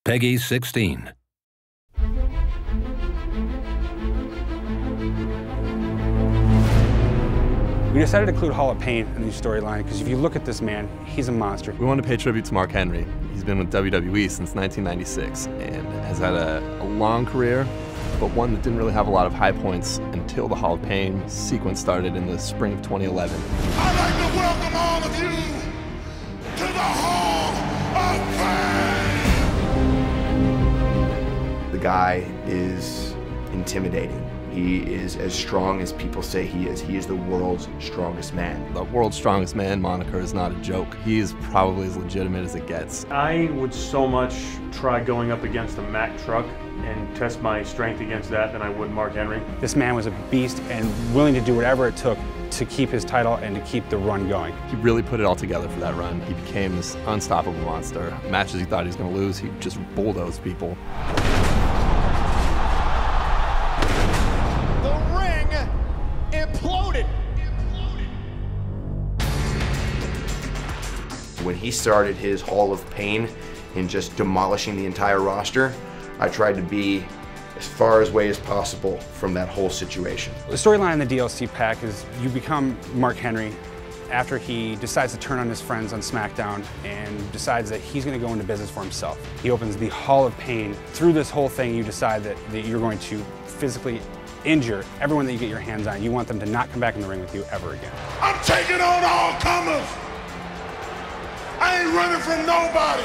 Peggy 16. We decided to include Hall of Pain in the storyline because if you look at this man, he's a monster. We wanted to pay tribute to Mark Henry. He's been with WWE since 1996 and has had a long career, but one that didn't really have a lot of high points until the Hall of Pain sequence started in the spring of 2011. I'd like to welcome all of you to the Hall of Fame! The guy is intimidating. He is as strong as people say he is. He is the world's strongest man. The world's strongest man moniker is not a joke. He is probably as legitimate as it gets. I would so much try going up against a Mack truck and test my strength against that than I would Mark Henry. This man was a beast and willing to do whatever it took to keep his title and to keep the run going. He really put it all together for that run. He became this unstoppable monster. Matches he thought he was going to lose, he just bulldozed people. Imploded. When he started his Hall of Pain and just demolishing the entire roster, I tried to be as far away as possible from that whole situation. The storyline in the DLC pack is you become Mark Henry after he decides to turn on his friends on SmackDown and decides that he's going to go into business for himself. He opens the Hall of Pain. Through this whole thing, you decide that you're going to physically injure everyone that you get your hands on. You want them to not come back in the ring with you ever again. I'm taking on all comers. I ain't running from nobody.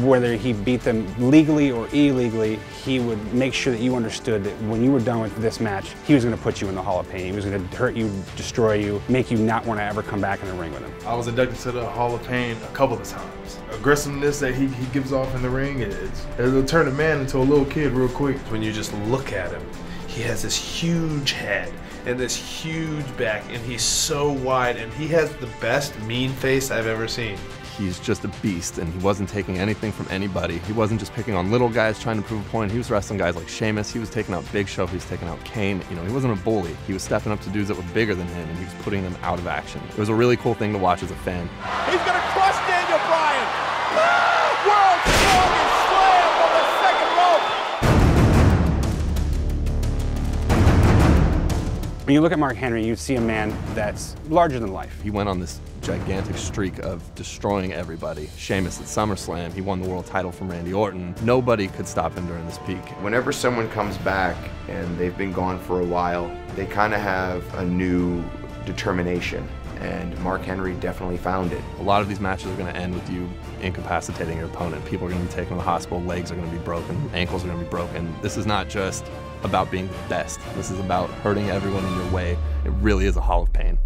Whether he beat them legally or illegally, he would make sure that you understood that when you were done with this match, he was going to put you in the Hall of Pain. He was going to hurt you, destroy you, make you not want to ever come back in the ring with him. I was inducted to the Hall of Pain a couple of times. Aggressiveness that he gives off in the ring, it'll turn a man into a little kid real quick. When you just look at him, he has this huge head and this huge back, and he's so wide, and he has the best mean face I've ever seen. He's just a beast, and he wasn't taking anything from anybody. He wasn't just picking on little guys trying to prove a point. He was wrestling guys like Sheamus. He was taking out Big Show. He was taking out Kane. You know, he wasn't a bully. He was stepping up to dudes that were bigger than him, and he was putting them out of action. It was a really cool thing to watch as a fan. He's going to crush Daniel Bryan. World's strongest slam from the second rope. When you look at Mark Henry, you see a man that's larger than life. He went on this gigantic streak of destroying everybody. Sheamus at SummerSlam, he won the world title from Randy Orton. Nobody could stop him during this peak. Whenever someone comes back and they've been gone for a while, they kind of have a new determination, and Mark Henry definitely found it. A lot of these matches are going to end with you incapacitating your opponent. People are going to be taken to the hospital, legs are going to be broken, ankles are going to be broken. This is not just about being the best. This is about hurting everyone in your way. It really is a Hall of Pain.